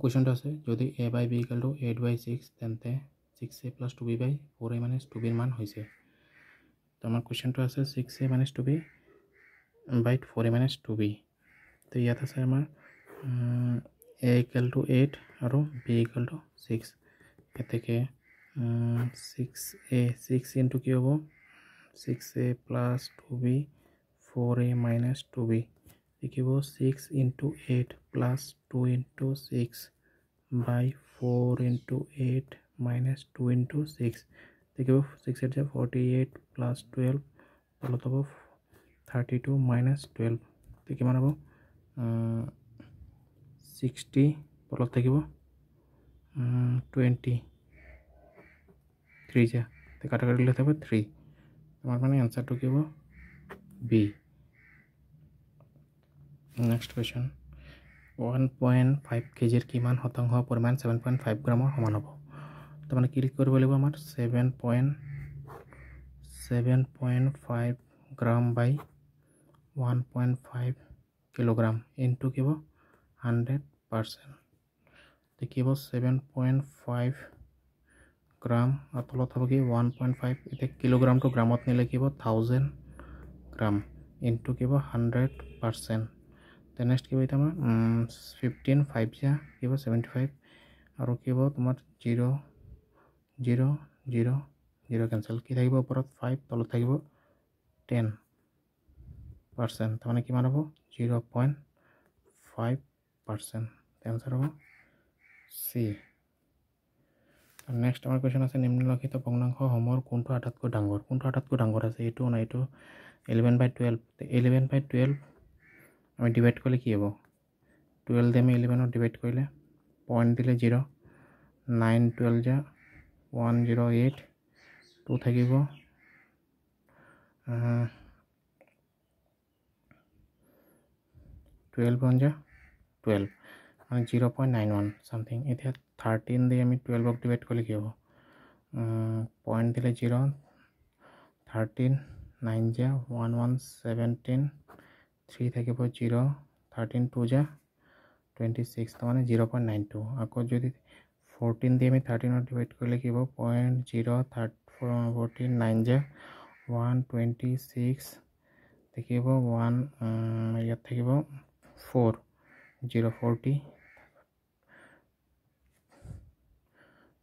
কুৱেশ্যনটো আছে যদি a by b equal to 8/6 তেন্তে 6a plus 2b by 4a minus 2b ৰ মান হৈছে তো আমাৰ কুৱেশ্যনটো আছে 6a minus 2b by 4a minus 2b তো ইয়াত আছে আমাৰ a equal to 8 আৰু b equal to 6 এতেকে 6 into কি হ'ব 6a plus 2b 4a minus 2b equal 6 into 8 plus 2 into 6 by 4 into 8 minus 2 into 6 equal 6 at 48 plus 12 তলত হ'ব 32 minus 12 তো কিমান হ'ব 60 তলত থাকিব 20 3 যা তো কাটাকাটি দিলে থাকবে 3 আমার মানে आंसरটো কি হ'ব B নেক্সট কোৱেশ্চন 1.5 কেজিৰ কিমান শতাংশ পৰিমাণ 7.5 গ্ৰামৰ সমান হ'ব তো মানে ক্লিক কৰিব লাগিব আমাৰ 7.5 গ্ৰাম বাই 1.5 কিলোগ্ৰাম ইনটু কি হ'ব 100% তো কি হ'ব 7.5 গ্ৰাম আৰু তলত হ'ব কি 1.5 এতিয়া কিলোগ্ৰামটো গ্ৰামত নিলে কি হ'ব 1000 গ্ৰাম ইনটু কি হ'ব 100% তো নেক্সট কি হ'ব এটা আমাৰ 15 5 যা কি হ'ব 75 আৰু কি হ'ব তোমাৰ 0 0 0 0 কেনসেল কি থাকিব ওপৰত 5 তলত থাকিব 10% তো মানে কিমান হ'ব 0.5% आंसर হ'ব C নেক্সট আমাৰ কোৱেশ্চন আছে নিম্নলিখিত ভগ্নাংশসমূহৰ কোনটো আটাইতকৈ ডাঙৰ আছে এইটো না এইটো 11/12 11/12 আমি ডিভাইড কৰিলে কি হ'ব 12 দিয়ে আমি 11 ডিভাইড কৰিলে পইণ্ট দিলে 0 9 12 যা 108 2 থাকিব 12 1 যা 12 মানে 0.91 সামথিং এতিয়া 13 দিয়ে আমি 12 ডিভাইড কৰিলে কি হ'ব পইণ্ট দিলে 0 13 9 যা 1117 3 থাকিব 0 13 2 যা 26 তো মানে 0.92 আকৌ যদি 14 দিয়ে আমি 13 ডিভাইড কৰিলে কি হ'ব 0.14 9 যা 126 থাকিব 1 ইয়াত থাকিব 4 040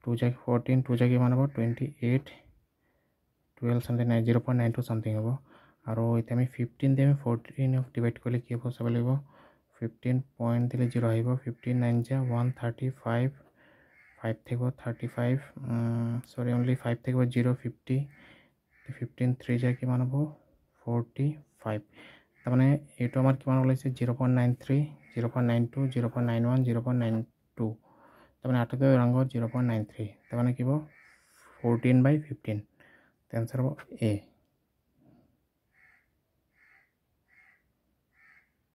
2 যা 14 2 যা কিমান হ'ব 28 12 something 0.92 something হ'ব আৰু এতিয়া আমি 15 দিয়ে আমি 14 ডিভাইড কৰিলে কি হ'ব চাব লাগিব 15 পইণ্ট দিলে 0 আহিব 15 9 যা 135 5 থাকিব 35 সৰি অনলি 5 থাকিব 050 15 3 যা কিমান হ'ব 45 তাৰমানে এইটো আমাৰ কিমান ওলাইছে 0.93 0.92 0.91 0.92 তাৰমানে আটাইতকৈ ডাঙৰ 0.93 তাৰমানে কি হ'ব 14/15 आंसर हो A